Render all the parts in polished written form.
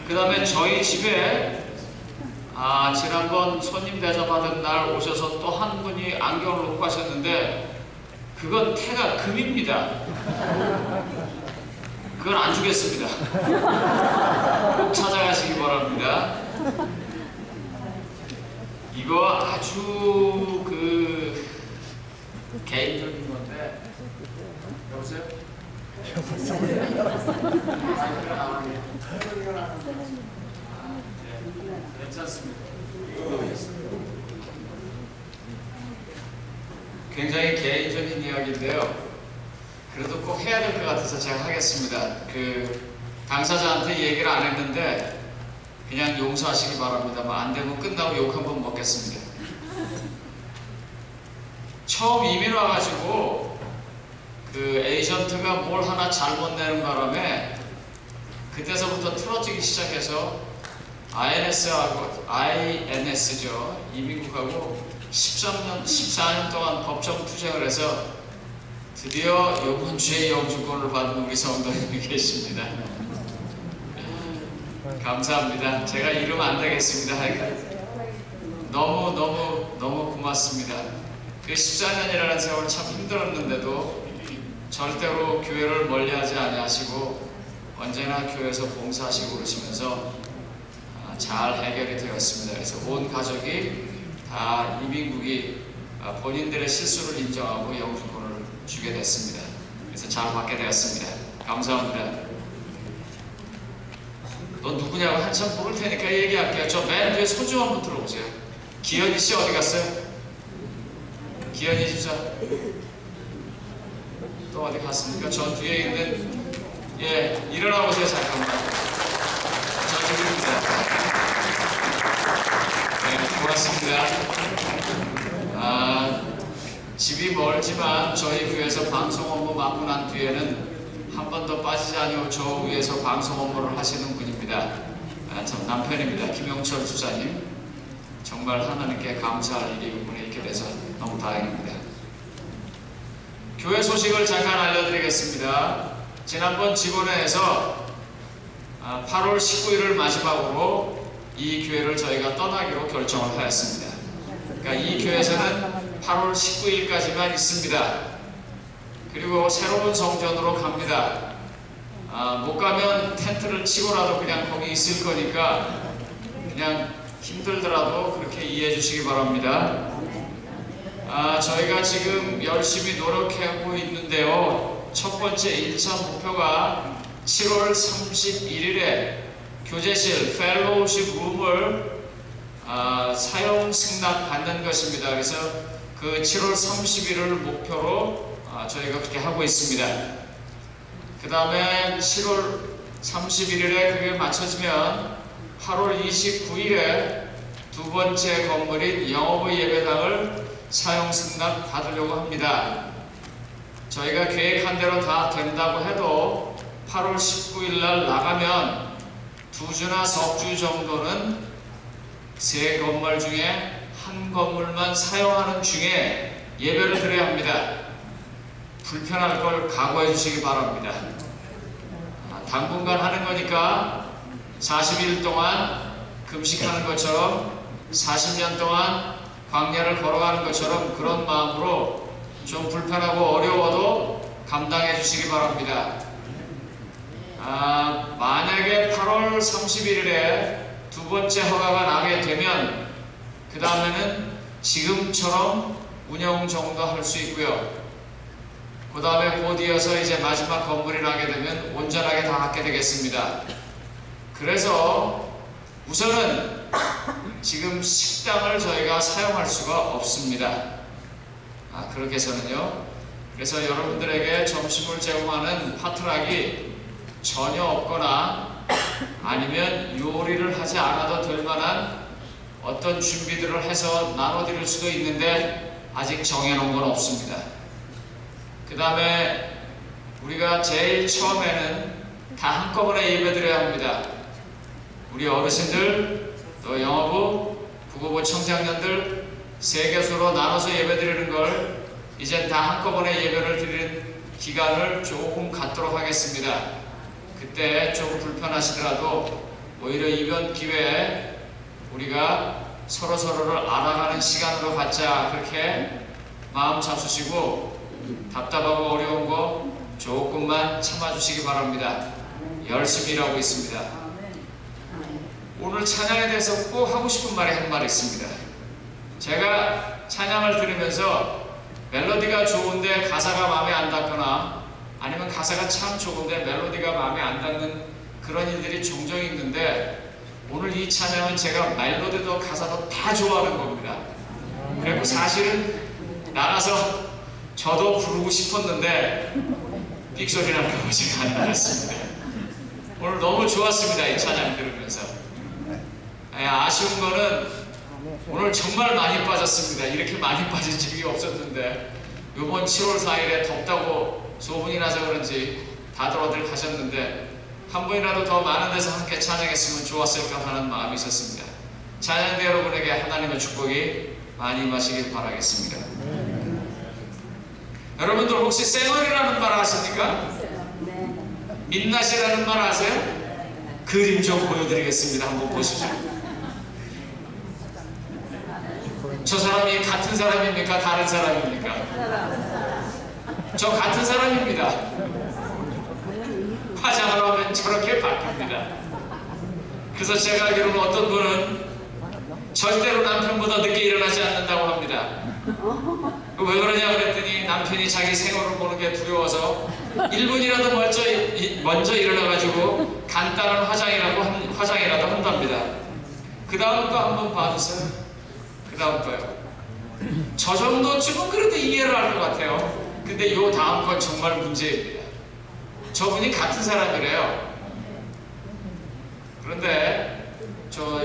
그 다음에 저희 집에 지난번 손님 대접받은 날 오셔서 또 한 분이 안경을 놓고 가셨는데 그건 태가 금입니다. 그건 안 주겠습니다. 꼭 찾아가시기 바랍니다. 이거 아주 개인적인 건데. 여보세요? 괜찮습니다. 굉장히 개인적인 이야기인데요. 그래도 꼭 해야 될 것 같아서 제가 하겠습니다. 당사자한테 얘기를 안 했는데 그냥 용서하시기 바랍니다. 안 되면 끝나고 욕 한번 먹겠습니다. 처음 이민 와가지고 에이전트가 뭘 하나 잘못 내는 바람에 그때서부터 틀어지기 시작해서 INS죠. 이민국하고 14년 동안 법정 투쟁을 해서 드디어 이번 주에 영주권을 받은 우리 성도님이 계십니다. 감사합니다. 제가 이러면 안 되겠습니다. 너무 고맙습니다. 14년이라는 세월 참 힘들었는데도 절대로 교회를 멀리하지 아니하시고 언제나 교회에서 봉사하시고 그러시면서 잘 해결이 되었습니다. 그래서 온 가족이 다 이민국이 본인들의 실수를 인정하고 영주권을 주게 됐습니다. 그래서 잘 받게 되었습니다. 감사합니다. 너 누구냐고 한참 부를 테니까 얘기할게요. 저 맨 뒤에 손좀 한번 들어보세요. 기현이 씨 어디 갔어요? 기현이 집사 또 어디 갔습니까? 저 뒤에 있는 일어나 보세요. 잠깐만. 저 집입니다. 고맙습니다. 집이 멀지만 저희 교회에서 방송 업무 맡고 난 뒤에는 한 번 더 빠지지 않고 저 위에서 방송 업무를 하시는 분입니다. 참 남편입니다. 김영철 집사님. 정말 하나님께 감사할 일이 이번에 있게 돼서 너무 다행입니다. 교회 소식을 잠깐 알려드리겠습니다. 지난번 직원회에서 8월 19일을 마지막으로 이 교회를 저희가 떠나기로 결정을 하였습니다. 그러니까 이 교회에서는 8월 19일까지만 있습니다. 그리고 새로운 성전으로 갑니다. 못 가면 텐트를 치고라도 그냥 거기 있을 거니까 그냥 힘들더라도 그렇게 이해해 주시기 바랍니다. 저희가 지금 열심히 노력하고 있는데요. 첫 번째 1차 목표가 7월 31일에 교제실 펠로우십 룸을 사용 승낙 받는 것입니다. 그래서 그 7월 30일을 목표로 저희가 그렇게 하고 있습니다. 그 다음에 7월 31일에 그게 맞춰지면 8월 29일에 두 번째 건물인 영어부 예배당을 사용 승낙 받으려고 합니다. 저희가 계획한 대로 다 된다고 해도 8월 19일 날 나가면 2주나 석 주 정도는 세 건물 중에 한 건물만 사용하는 중에 예배를 드려야 합니다. 불편할 걸 각오해 주시기 바랍니다. 당분간 하는 거니까 40일 동안 금식하는 것처럼 40년 동안 광야를 걸어가는 것처럼 그런 마음으로 좀 불편하고 어려워도 감당해 주시기 바랍니다. 만약에 8월 31일에 두 번째 허가가 나게 되면 그 다음에는 지금처럼 운영 정도 할 수 있고요. 그 다음에 곧 이어서 이제 마지막 건물이 나게 되면 온전하게 다 갖게 되겠습니다. 그래서 우선은 지금 식당을 저희가 사용할 수가 없습니다. 그렇게 해서는요. 그래서 여러분들에게 점심을 제공하는 파트락이 전혀 없거나 아니면 요리를 하지 않아도 될 만한 어떤 준비들을 해서 나눠드릴 수도 있는데 아직 정해놓은 건 없습니다. 그 다음에 우리가 제일 처음에는 다 한꺼번에 예배드려야 합니다. 우리 어르신들, 또 영어부, 국어부 청장년들 세 개수로 나눠서 예배드리는 걸 이젠 다 한꺼번에 예배를 드리는 기간을 조금 갖도록 하겠습니다. 그때 조금 불편하시더라도 오히려 이번 기회에 우리가 서로서로를 알아가는 시간으로 갖자, 그렇게 마음 잡수시고 답답하고 어려운 거 조금만 참아주시기 바랍니다. 열심히 일하고 있습니다. 오늘 찬양에 대해서 꼭 하고 싶은 말이 한 말 있습니다. 제가 찬양을 들으면서 멜로디가 좋은데 가사가 마음에 안 닿거나 아니면 가사가 참 좋은데 멜로디가 마음에 안 닿는 그런 일들이 종종 있는데, 오늘 이 찬양은 제가 멜로디도 가사도 다 좋아하는 겁니다. 그리고 사실은 나가서 저도 부르고 싶었는데 삑소리 날까봐 제가 안 나갔습니다. 오늘 너무 좋았습니다. 이 찬양 들으면서. 아쉬운 거는 오늘 정말 많이 빠졌습니다. 이렇게 많이 빠진 적이 없었는데 이번 7월 4일에 덥다고 소문이 나서 그런지 다들 어딜 가셨는데 한 번이라도 더 많은 데서 함께 찬양했으면 좋았을까 하는 마음이 있었습니다. 찬양대 여러분에게 하나님의 축복이 많이 임하시길 바라겠습니다. 여러분들 혹시 쌩얼이라는 말 아십니까? 민낯이라는 말 아세요? 그림 좀 보여드리겠습니다. 한번 보시죠. 저 사람이 같은 사람입니까? 다른 사람입니까? 저 같은 사람입니다. 화장을 하면 저렇게 바뀝니다. 그래서 제가 알기로는 어떤 분은 절대로 남편보다 늦게 일어나지 않는다고 합니다. 왜 그러냐 그랬더니 남편이 자기 생얼을 보는 게 두려워서 1분이라도 먼저 일어나가지고 간단한 화장이라도 한답니다. 그 다음 거 한번 봐주세요. 그 다음 거요. 저 정도쯤은 그래도 이해를 할 것 같아요. 근데 요 다음 건 정말 문제입니다. 저분이 같은 사람이래요. 그런데 저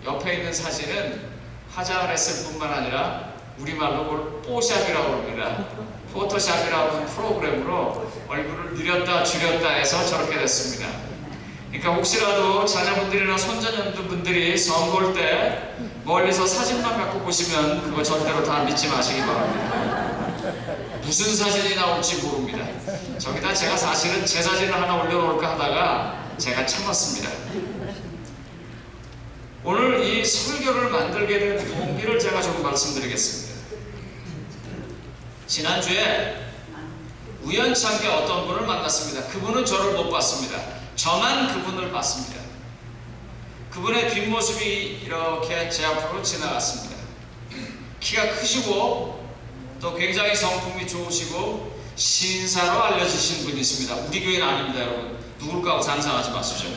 옆에 있는 사진은 화장을 했을 뿐만 아니라 우리말로 그걸 뽀샵이라고 합니다. 포토샵이라고 하는 프로그램으로 얼굴을 늘렸다 줄였다 해서 저렇게 됐습니다. 그러니까 혹시라도 자녀분들이나 손자녀분들이 선볼 때 멀리서 사진만 갖고 보시면 그거 절대로 다 믿지 마시기 바랍니다. 무슨 사진이 나올지 모릅니다. 저기다 제가 사실은 제 사진을 하나 올려놓을까 하다가 제가 참았습니다. 오늘 이 설교를 만들게 된 동기를 제가 좀 말씀드리겠습니다. 지난주에 우연찮게 어떤 분을 만났습니다. 그분은 저를 못 봤습니다. 저만 그분을 봤습니다. 그분의 뒷모습이 이렇게 제 앞으로 지나갔습니다. 키가 크시고 또 굉장히 성품이 좋으시고 신사로 알려지신 분이 있습니다. 우리 교회는 아닙니다, 여러분. 누굴까 하고 상상하지 마십시오.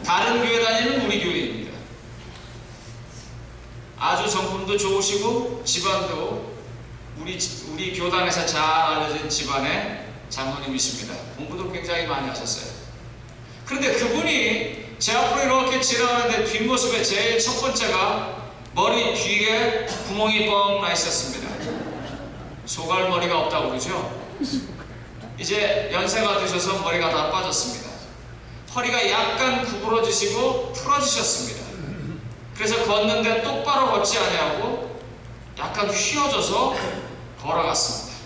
다른 교회 다니는 우리 교회입니다. 아주 성품도 좋으시고 집안도 우리 교단에서 잘 알려진 집안의 장로님이십니다. 공부도 굉장히 많이 하셨어요. 그런데 그분이 제 앞으로 이렇게 지나가는데 뒷모습에 제일 첫 번째가 머리 뒤에 구멍이 뻥 나 있었습니다. 소갈머리가 없다고 그러죠? 이제 연세가 드셔서 머리가 다 빠졌습니다. 허리가 약간 구부러지시고 풀어지셨습니다. 그래서 걷는데 똑바로 걷지 아니하고 약간 휘어져서 걸어갔습니다.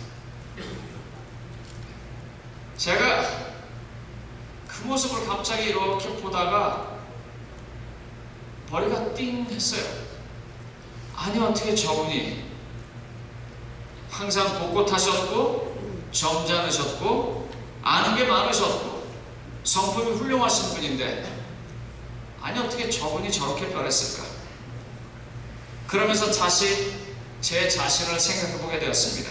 제가 그 모습을 갑자기 이렇게 보다가 머리가 띵 했어요. 아니 어떻게 저분이 항상 꼿꼿하셨고 점잖으셨고 아는 게 많으셨고 성품이 훌륭하신 분인데 아니 어떻게 저분이 저렇게 변했을까? 그러면서 다시 제 자신을 생각해보게 되었습니다.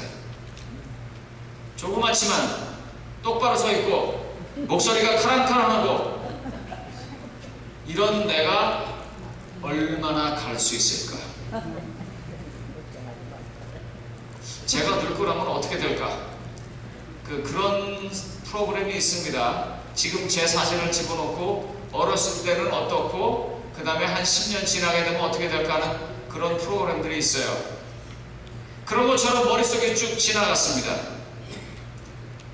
조그맣지만 똑바로 서 있고 목소리가 카랑카랑하고 이런 내가 얼마나 갈 수 있을까? 제가 늙고 나면 어떻게 될까? 그런 프로그램이 있습니다. 지금 제 사진을 집어넣고 어렸을 때는 어떻고 그 다음에 한 10년 지나게 되면 어떻게 될까 하는 그런 프로그램들이 있어요. 그런 것처럼 머릿속에 쭉 지나갔습니다.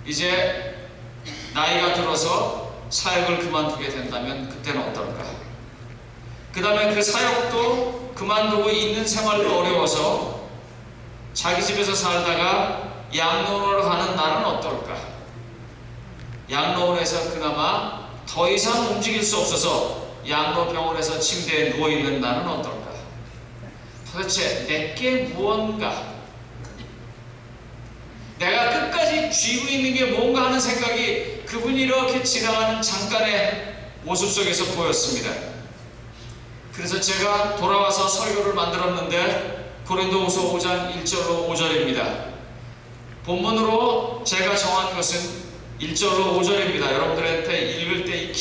이제 나이가 들어서 사역을 그만두게 된다면 그때는 어떨까? 그 다음에 그 사역도 그만두고 있는 생활도 어려워서 자기 집에서 살다가 양로원으로 가는 나는 어떨까? 양로원에서 그나마 더 이상 움직일 수 없어서 양로병원에서 침대에 누워있는 나는 어떨까? 도대체 내게 무언가? 내가 끝까지 쥐고 있는 게 뭔가 하는 생각이 그분이 이렇게 지나가는 잠깐의 모습 속에서 보였습니다. 그래서 제가 돌아와서 설교를 만들었는데 고린도후서 5장 1절로 5절입니다. 본문으로 제가 정한 것은 1절로 5절입니다. 여러분들한테 읽을 때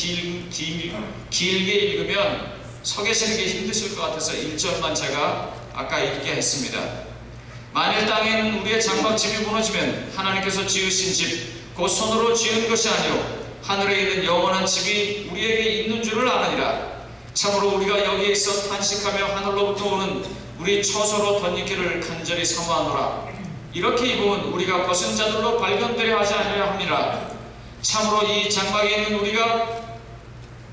길게 읽으면 서 계시는 게 힘드실 것 같아서 1절만 제가 아까 읽게 했습니다. 만일 땅에 있는 우리의 장막집이 무너지면 하나님께서 지으신 집, 곧 손으로 지은 것이 아니요 하늘에 있는 영원한 집이 우리에게 있는 줄을 아느니라. 참으로 우리가 여기에 있어 탄식하며 하늘로부터 오는 우리 처소로 덧입기를 간절히 사모하노라. 이렇게 입으면 우리가 벗은 자들로 발견되려 하지 아니하려 함이라. 참으로 이 장막에 있는 우리가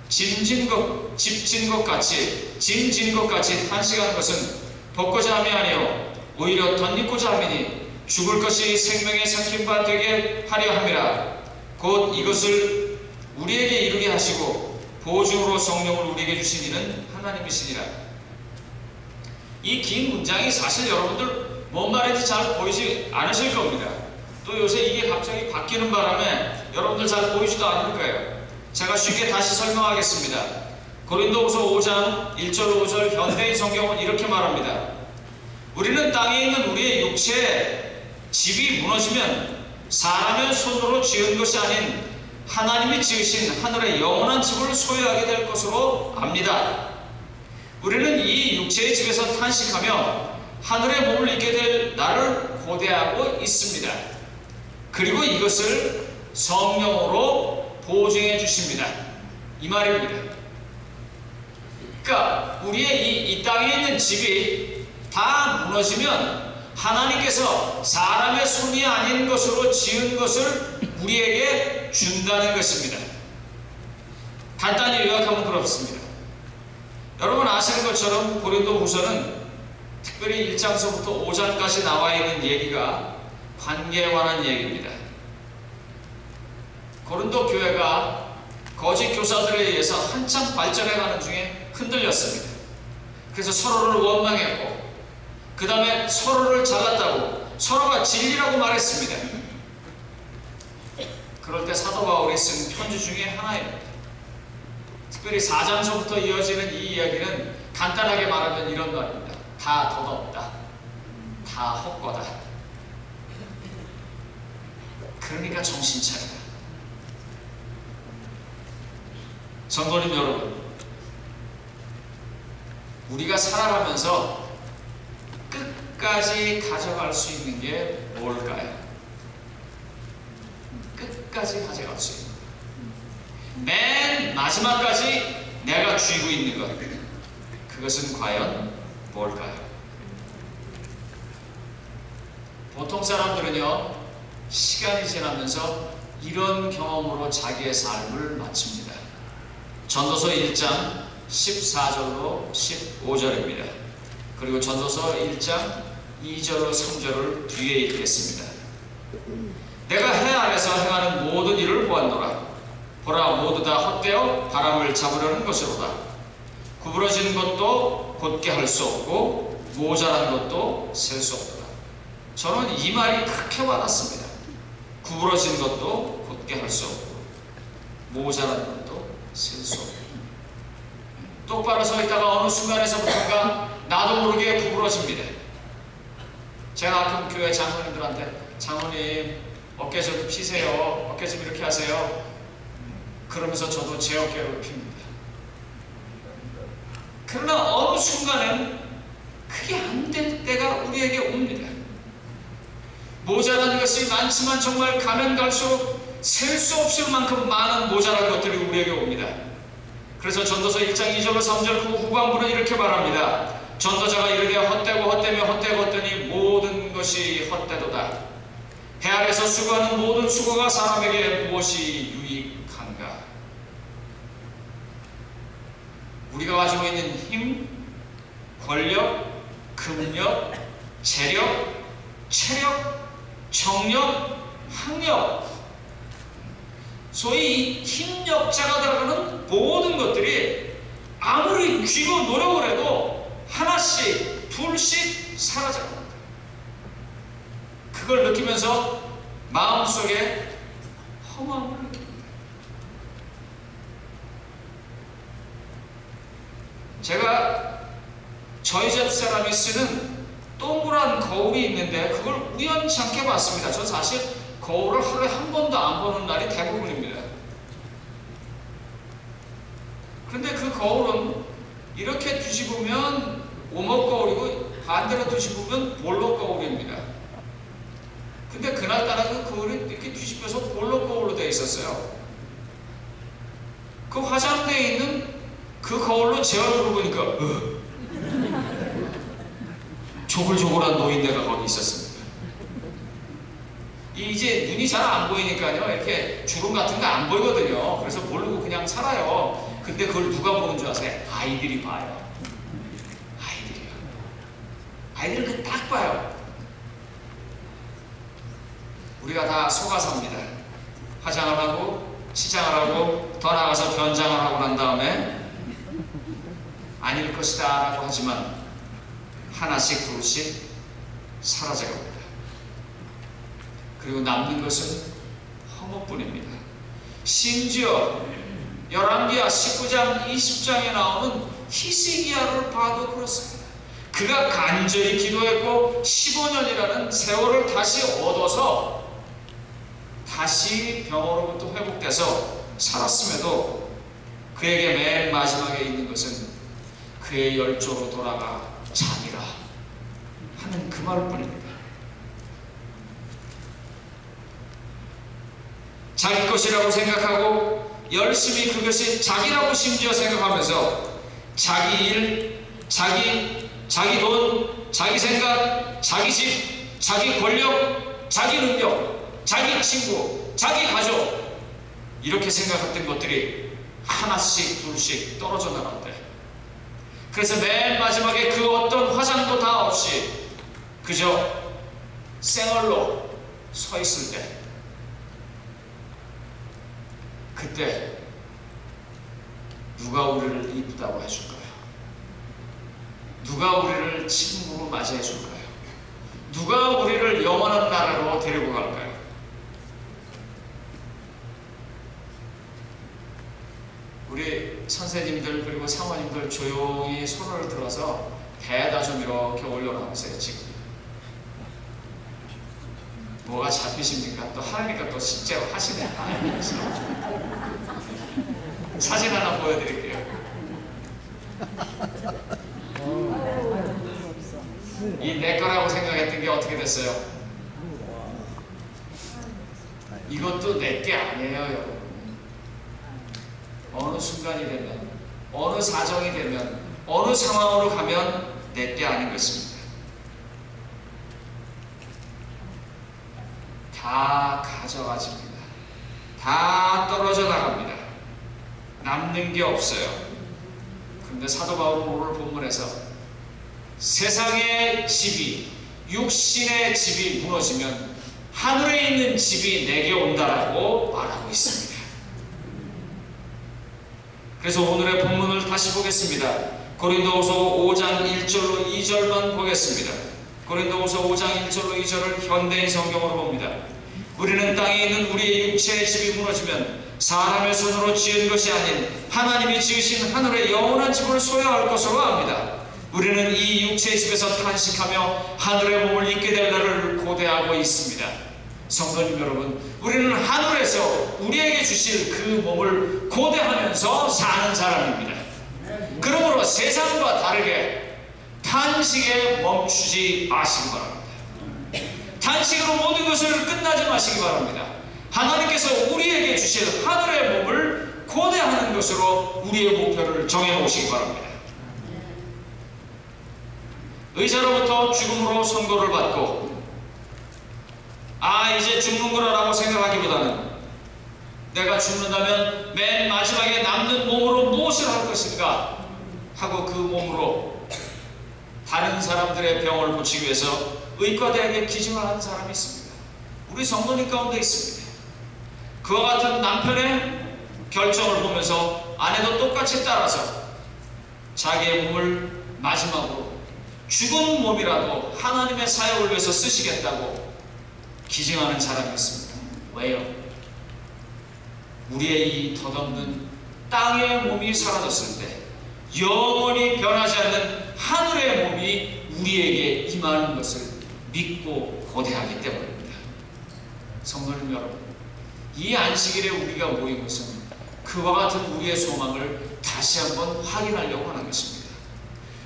짐진 것 같이 탄식하는 것은 벗고자 함이 아니요 오히려 덧입고자 함이니 죽을 것이 생명의 삼킨 바 되게 하려 함이라. 곧 이것을 우리에게 이루게 하시고 보증으로 성령을 우리에게 주신 이는 하나님이시니라. 이 긴 문장이 사실 여러분들 뭔 말인지 잘 보이지 않으실 겁니다. 또 요새 이게 갑자기 바뀌는 바람에 여러분들 잘 보이지도 않을 거예요. 제가 쉽게 다시 설명하겠습니다. 고린도후서 5장 1절 5절 현대인 성경은 이렇게 말합니다. 우리는 땅에 있는 우리의 육체에 집이 무너지면 사람의 손으로 지은 것이 아닌 하나님이 지으신 하늘의 영원한 집을 소유하게 될 것으로 압니다. 우리는 이 육체의 집에서 탄식하며 하늘의 몸을 입게 될 날을 고대하고 있습니다. 그리고 이것을 성령으로 보증해 주십니다. 이 말입니다. 그러니까 우리의 이 땅에 있는 집이 다 무너지면 하나님께서 사람의 손이 아닌 것으로 지은 것을 우리에게 준다는 것입니다. 간단히 요약하면 그렇습니다. 여러분 아시는 것처럼 고린도후서는 특별히 1장서부터 5장까지 나와 있는 얘기가 관계에 관한 얘기입니다. 고린도 교회가 거짓 교사들에 의해서 한참 발전해가는 중에 흔들렸습니다. 그래서 서로를 원망했고 그 다음에 서로를 잘났다고 서로가 진리라고 말했습니다. 그럴 때 사도 바울이 쓴 편지 중에 하나입니다. 특별히 4장서부터 이어지는 이 이야기는 간단하게 말하면 이런 말입니다. 다 덧없다. 다 헛거다. 그러니까 정신 차리라. 성도님 여러분, 우리가 살아가면서 끝까지 가져갈 수 있는 게 뭘까요? 끝까지 가져갈 수 있는 맨 마지막까지 내가 쥐고 있는 것, 그것은 과연 뭘까요? 보통 사람들은요, 시간이 지나면서 이런 경험으로 자기의 삶을 마칩니다. 전도서 1장 14절로 15절입니다. 그리고 전도서 1장 2절로 3절을 뒤에 읽겠습니다. 내가 해 아래서 행하는 모든 일을 보았노라. 보라, 모두 다 헛되어 바람을 잡으려는 것이로다. 구부러진 것도 곧게 할 수 없고 모자란 것도 셀 수 없도다. 저는 이 말이 그렇게 와닿습니다. 구부러진 것도 곧게 할 수 없고 모자란 것도 셀 수 없고. 똑바로 서 있다가 어느 순간에서부터가 나도 모르게 구부러집니다. 제가 가끔 교회 장로님들한테 장로님 어깨 좀 피세요. 어깨 좀 이렇게 하세요. 그러면서 저도 제 어깨를 핍니다. 그러나 어느 순간은 그게 안 될 때가 우리에게 옵니다. 모자란 것이 많지만 정말 가면 갈수록 셀 수 없을 만큼 많은 모자란 것들이 우리에게 옵니다. 그래서 전도서 1장 2절 3절 그 후반부는 이렇게 말합니다. 전도자가 이르되 헛되고 헛되며 헛되고 헛되니 모든 것이 헛되도다. 해 아래서 수고하는 모든 수고가 사람에게 무엇이 유익한가? 우리가 가지고 있는 힘, 권력, 금력, 재력, 체력, 정력, 학력, 소위 힘력자가 들어가는 모든 것들이 아무리 쥐고 노력을 해도 하나씩 둘씩 사라져갑니다. 그걸 느끼면서 마음속에 허무함을 느낍니다. 제가 저희 집 사람이 쓰는 동그란 거울이 있는데 그걸 우연찮게 봤습니다. 전 사실 거울을 하루에 한 번도 안 보는 날이 대부분입니다. 근데 그 거울은 이렇게 뒤집으면 오목 거울이고 반대로 뒤집으면 볼록 거울입니다. 근데 그날따라 그 거울이 이렇게 뒤집혀서 볼록 거울로 되어 있었어요. 그 화장대에 있는 그 거울로 제 얼굴을 보니까 조글조글한 노인네가 거기 있었습니다. 이제 눈이 잘 안 보이니까요, 이렇게 주름 같은 거 안 보이거든요. 그래서 모르고 그냥 살아요. 근데 그걸 누가 보는 줄 아세요? 아이들이 봐요. 아이들이요. 아이들은 그 딱 봐요. 우리가 다 속아삽니다. 화장을 하고 치장을 하고 더 나아가서 변장을 하고 난 다음에 아닐 것이다 라고 하지만 하나씩 둘씩 사라져갑니다. 그리고 남는 것은 허무뿐입니다. 심지어 열왕기하 19장 20장에 나오는 히스기야를 봐도 그렇습니다. 그가 간절히 기도했고 15년이라는 세월을 다시 얻어서 다시 병으로부터 회복돼서 살았음에도 그에게 맨 마지막에 있는 것은 그의 열조로 돌아가 자기라 하는 그 말뿐입니다. 자기 것이라고 생각하고 열심히 그것이 자기라고 심지어 생각하면서 자기 일, 자기 돈, 자기 생각, 자기 집, 자기 권력, 자기 능력, 자기 친구, 자기 가족 이렇게 생각했던 것들이 하나씩 둘씩 떨어져 나갈 때 그래서 맨 마지막에 그 어떤 화장도 다 없이 그저 생얼로 서 있을 때 그때 누가 우리를 이쁘다고 해줄까요? 누가 우리를 친구로 맞이해 줄까요? 누가 우리를 영원한 나라로 데리고 갈까요? 우리 선생님들 그리고 사모님들 조용히 손을 들어서 대다 좀 이렇게 올려놔보세요. 지금 뭐가 잡히십니까? 또 하니까 또 실제로 하시네. 사진 하나 보여드릴게요. 이 내 거라고 생각했던 게 어떻게 됐어요? 이것도 내 게 아니에요, 여러분. 어느 순간이 되면, 어느 사정이 되면, 어느 상황으로 가면 내 게 아닌 것입니다. 다 가져가집니다. 다 떨어져 나갑니다. 남는 게 없어요. 그런데 사도 바울은 오늘 본문에서 세상의 집이, 육신의 집이 무너지면 하늘에 있는 집이 내게 온다라고 말하고 있습니다. 그래서 오늘의 본문을 다시 보겠습니다. 고린도후서 5장 1절로 2절만 보겠습니다. 고린도후서 5장 1절로 2절을 현대인 성경으로 봅니다. 우리는 땅에 있는 우리의 육체의 집이 무너지면 사람의 손으로 지은 것이 아닌 하나님이 지으신 하늘의 영원한 집을 소유할 것으로 압니다. 우리는 이 육체의 집에서 탄식하며 하늘의 몸을 입게 될 날을 고대하고 있습니다. 성도님 여러분, 우리는 하늘에서 우리에게 주실 그 몸을 고대하면서 사는 사람입니다. 그러므로 세상과 다르게 탄식에 멈추지 마시기 바랍니다. 탄식으로 모든 것을 끝나지 마시기 바랍니다. 하나님께서 우리에게 주실 하늘의 몸을 고대하는 것으로 우리의 목표를 정해놓으시기 바랍니다. 의사로부터 죽음으로 선고를 받고 이제 죽는구나라고 생각하기보다는 내가 죽는다면 맨 마지막에 남는 몸으로 무엇을 할 것인가 하고 그 몸으로 다른 사람들의 병을 고치기 위해서 의과대학에 기증을 하는 사람이 있습니다. 우리 성도님 가운데 있습니다. 그와 같은 남편의 결정을 보면서 아내도 똑같이 따라서 자기의 몸을 마지막으로 죽은 몸이라도 하나님의 사역을 위해서 쓰시겠다고 기증하는 사람이었습니다. 왜요? 우리의 이 덧없는 땅의 몸이 사라졌을 때 영원히 변하지 않는 하늘의 몸이 우리에게 임하는 것을 믿고 고대하기 때문입니다. 성도님 여러분, 이 안식일에 우리가 모인 것은 그와 같은 우리의 소망을 다시 한번 확인하려고 하는 것입니다.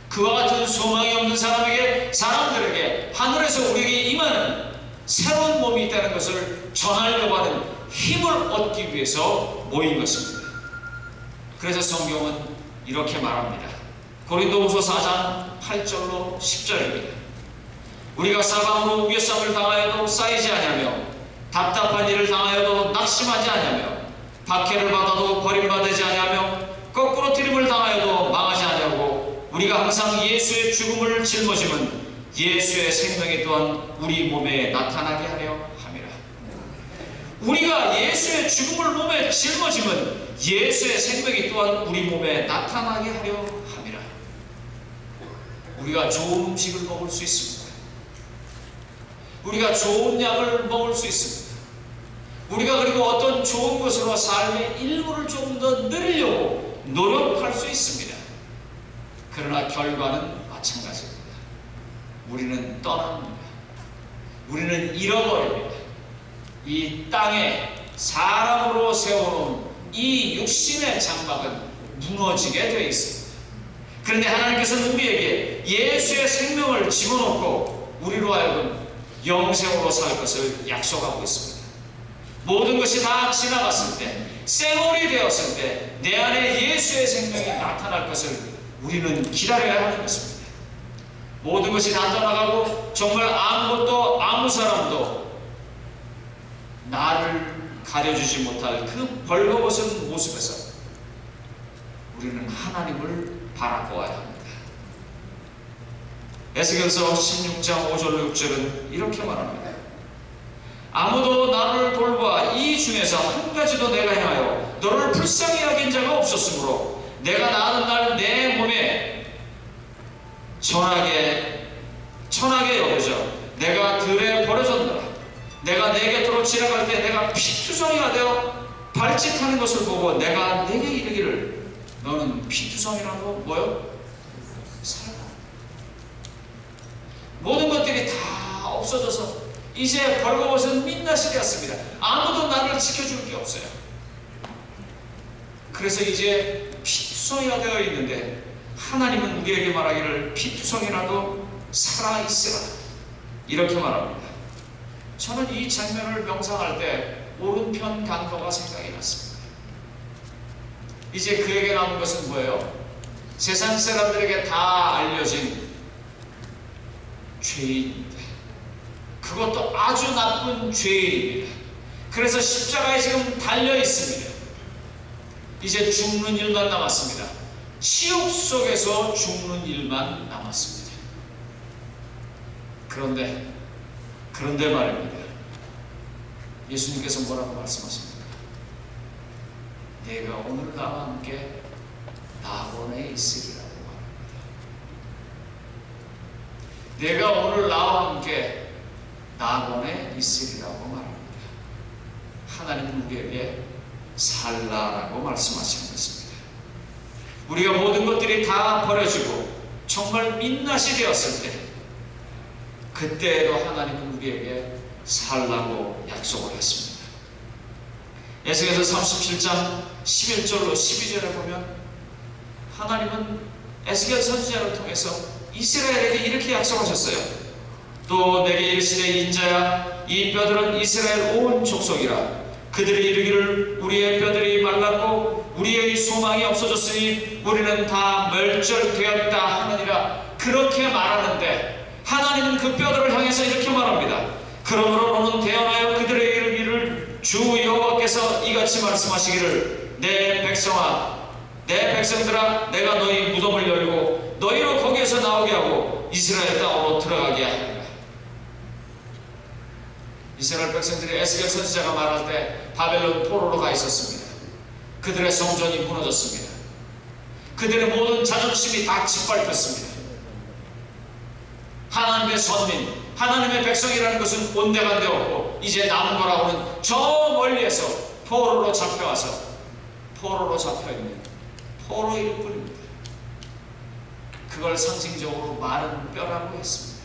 그와 같은 소망이 없는 사람들에게 하늘에서 우리에게 임하는 새로운 몸이 있다는 것을 전하려고 하는 힘을 얻기 위해서 모인 것입니다. 그래서 성경은 이렇게 말합니다. 고린도후서 4장 8절로 10절입니다. 우리가 사방으로 우겨쌈을 당하여도 쌓이지 아니하며 답답한 일을 당하여도 낙심하지 아니하며 박해를 받아도 버림받지 아니하며 거꾸로 트림을 당하여도 망하지 아니하고 우리가 항상 예수의 죽음을 짊어짐은 예수의 생명이 또한 우리 몸에 나타나게 하려 함이라. 우리가 예수의 죽음을 몸에 짊어짐은 예수의 생명이 또한 우리 몸에 나타나게 하려 함이라. 우리가 좋은 음식을 먹을 수 있습니다. 우리가 좋은 약을 먹을 수 있습니다. 우리가 그리고 어떤 좋은 것으로 삶의 일부를 조금 더 늘리려고 노력할 수 있습니다. 그러나 결과는 마찬가지입니다. 우리는 떠납니다. 우리는 잃어버립니다. 이 땅에 사람으로 세워놓은 이 육신의 장막은 무너지게 되어 있습니다. 그런데 하나님께서는 우리에게 예수의 생명을 집어넣고 우리로 하여금 영생으로 살 것을 약속하고 있습니다. 모든 것이 다 지나갔을 때, 생얼이 되었을 때 내 안에 예수의 생명이 나타날 것을 우리는 기다려야 하는 것입니다. 모든 것이 다 떠나가고 정말 아무것도 아무 사람도 나를 가려주지 못할 그 벌거벗은 모습에서 우리는 하나님을 바라보아야 합니다. 에스겔서 16장 5절로 6절은 이렇게 말합니다. 아무도 나를 돌보아 이 중에서 한 가지도 내가 행하여 너를 불쌍히 여긴 자가 없었으므로 내가 나는 날 내 몸에 천하게 여겨져 내가 들에 버려졌노라. 내가 내 곁으로 지나갈 때 내가 피투성이가 되어 발짓하는 것을 보고 내가 내게 이르기를 너는 피투성이라고 뭐요? 살아. 모든 것들이 다 없어져서 이제 벌거벗은 민낯이 되었습니다. 아무도 나를 지켜줄 게 없어요. 그래서 이제 피투성이가 되어 있는데 하나님은 우리에게 말하기를 피투성이라도 살아있으라 이렇게 말합니다. 저는 이 장면을 명상할 때 오른편 강도가 생각이 났습니다. 이제 그에게 남은 것은 뭐예요? 세상 사람들에게 다 알려진 죄인입니다. 그것도 아주 나쁜 죄인입니다. 그래서 십자가에 지금 달려 있습니다. 이제 죽는 일만 남았습니다. 치욕 속에서 죽는 일만 남았습니다. 그런데 말입니다. 예수님께서 뭐라고 말씀하십니까? 내가 오늘 나와 함께 낙원에 있으리라고 말합니다. 내가 오늘 나와 함께 낙원에 있으리라고 말합니다. 하나님은 우리에게 살라라고 말씀하시는 것입니다. 우리가 모든 것들이 다 버려지고 정말 민낯이 되었을 때 그때에도 하나님은 우리에게 살라고 약속을 했습니다. 에스겔서 37장 11절로 12절에 보면 하나님은 에스겔 선지자를 통해서 이스라엘에게 이렇게 약속하셨어요. 또 내게 이르시되 인자야 이 뼈들은 이스라엘 온 족속이라. 그들이 이르기를 우리의 뼈들이 말랐고 우리의 소망이 없어졌으니 우리는 다 멸절되었다 하느니라. 그렇게 말하는데 하나님은 그 뼈들을 향해서 이렇게 말합니다. 그러므로 너는 대언하여 그들에게 이르기를 주 여호와께서 이같이 말씀하시기를 내 백성아 내 백성들아 내가 너희 무덤을 열고 너희로 거기에서 나오게 하고 이스라엘 땅으로 들어가게 하리라. 이스라엘 백성들이 에스겔 선지자가 말할 때 바벨론 포로로 가 있었습니다. 그들의 성전이 무너졌습니다. 그들의 모든 자존심이 다 짓밟혔습니다. 하나님의 선민, 하나님의 백성이라는 것은 온데간데 없고 이제 남은 거라고는 저 멀리에서 포로로 잡혀와서 포로로 잡혀있는 포로일 뿐입니다. 그걸 상징적으로 마른 뼈라고 했습니다.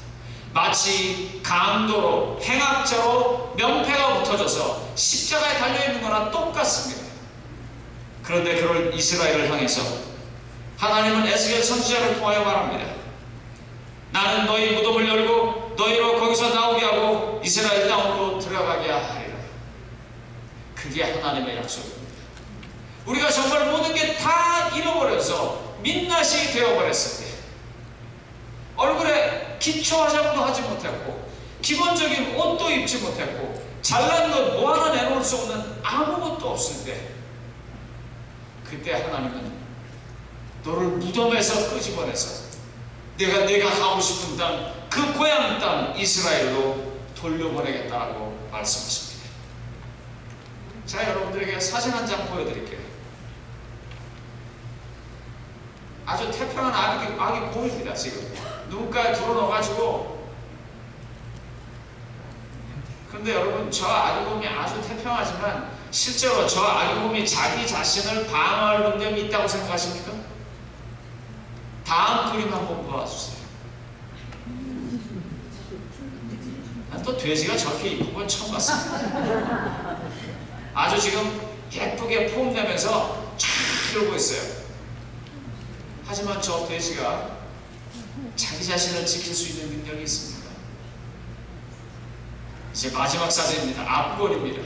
마치 강도로 행악자로 명패가 붙어져서 십자가에 달려있는 거나 똑같습니다. 그런데 그럴 이스라엘을 향해서 하나님은 에스겔 선지자를 통하여 말합니다. 나는 너희 무덤을 열고 너희로 거기서 나오게 하고 이스라엘 땅으로 들어가게 하리라. 그게 하나님의 약속입니다. 우리가 정말 모든 게 다 잃어버려서 민낯이 되어버렸을 때, 얼굴에 기초 화장도 하지 못했고 기본적인 옷도 입지 못했고 잘난 것 뭐 하나 내놓을 수 없는 아무것도 없을 때, 그때 하나님은 너를 무덤에서 끄집어내서 내가 가고 싶은 땅, 그 고향 땅 이스라엘로 돌려보내겠다고 말씀하십니다. 자, 여러분들에게 사진 한 장 보여드릴게요. 아주 태평한 아기 곰입니다. 지금 눈가에 들어넣어가지고. 근데 여러분, 저 아기 곰이 아주 태평하지만 실제로 저 아기 곰이 자기 자신을 방어할 능력이 있다고 생각하십니까? 다음 그림 한번 보아주세요. 난 또 돼지가 저렇게 이쁜 건 처음 봤습니다. 아주 지금 예쁘게 폼 내면서 쫙 이러고 있어요. 하지만 저 돼지가 자기 자신을 지킬 수 있는 능력이 있습니다. 이제 마지막 사진입니다. 앞골입니다.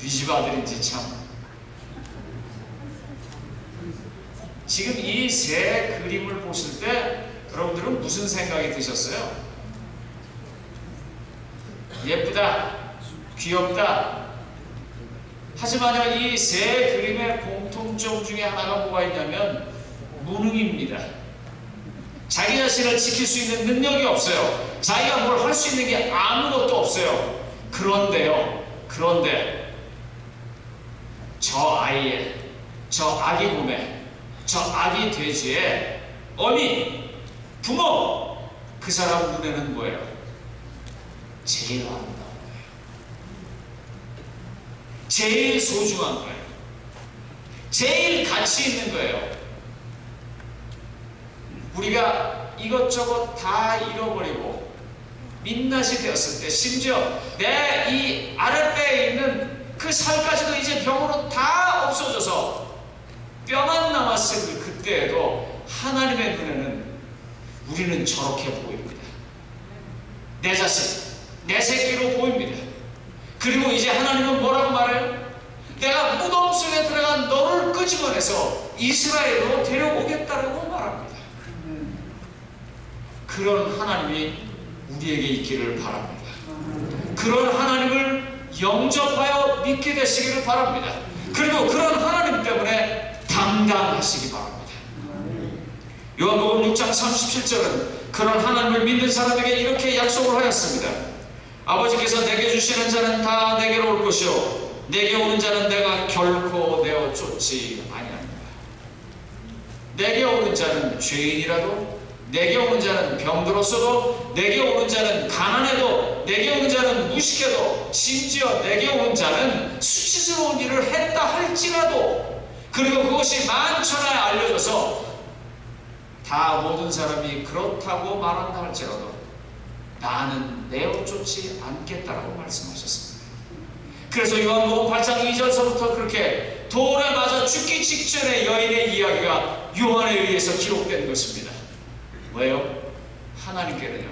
네 집 아들인지 참. 지금 이 세 그림을 보실 때 여러분들은 무슨 생각이 드셨어요? 예쁘다, 귀엽다. 하지만요, 이 세 그림의 공통점 중에 하나가 뭐가 있냐면 무능입니다. 자기 자신을 지킬 수 있는 능력이 없어요. 자기가 뭘 할 수 있는 게 아무것도 없어요. 그런데 저 아이의, 저 아기 곰의, 저 아기 돼지의 어미, 부모, 그 사람 눈에는 뭐예요? 제일 아름다운 거예요. 제일 소중한 거예요. 제일 가치 있는 거예요. 우리가 이것저것 다 잃어버리고 민낯이 되었을 때, 심지어 내 이 아랫배에 있는 그 살까지도 이제 병으로 다 없어져서 뼈만 남았을 그때에도 하나님의 눈에는 우리는 저렇게 보입니다. 내 자신, 내 새끼로 보입니다. 그리고 이제 하나님은 뭐라고 말해요? 내가 무덤 속에 들어간 너를 끄집어내서 이스라엘로 데려오겠다라고 말합니다. 그런 하나님이 우리에게 있기를 바랍니다. 그런 하나님을 영접하여 믿게 되시기를 바랍니다. 그리고 그런 하나님 때문에 당당하시기 바랍니다. 요한복음 6장 37절은 그런 하나님을 믿는 사람에게 이렇게 약속을 하였습니다. 아버지께서 내게 주시는 자는 다 내게로 올 것이요 내게 오는 자는 내가 결코 내어 쫓지 아니하리라. 내게 오는 자는 죄인이라도, 내게 오는 자는 병들었어도, 내게 오는 자는 가난해도, 내게 오는 자는 무식해도, 심지어 내게 오는 자는 수치스러운 일을 했다 할지라도, 그리고 그것이 만천하에 알려져서 다 모든 사람이 그렇다고 말한다 할지라도 나는 내어 쫓지 않겠다라고 말씀하셨습니다. 그래서 요한복음 8장 2절서부터 그렇게 돌에 맞아 죽기 직전의 여인의 이야기가 요한에 의해서 기록된 것입니다. 왜요? 하나님께는요,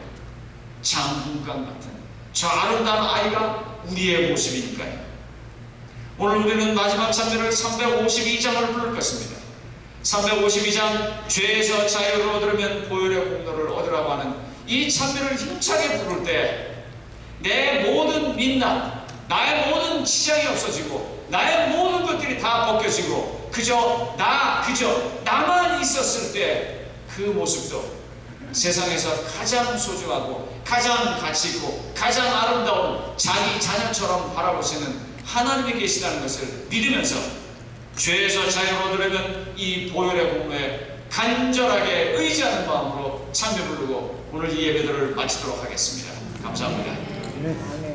장군감 같은 저 아름다운 아이가 우리의 모습이니까요. 오늘 우리는 마지막 찬미를 352장을 부를 것입니다. 352장 죄에서 자유를 얻으려면 보혈의 공로를 얻으라고 하는 이 찬미를 힘차게 부를 때 내 모든 민낯, 나의 모든 지장이 없어지고 나의 모든 것들이 다 벗겨지고 그저 나만 있었을 때 그 모습도 세상에서 가장 소중하고 가장 가치 있고 가장 아름다운 자기 자녀처럼 바라보시는 하나님이 계시다는 것을 믿으면서 죄에서 자유를 얻으려면 이 보혈의 공로에 간절하게 의지하는 마음으로 참여 부르고 오늘 이 예배들을 마치도록 하겠습니다. 감사합니다. 아멘.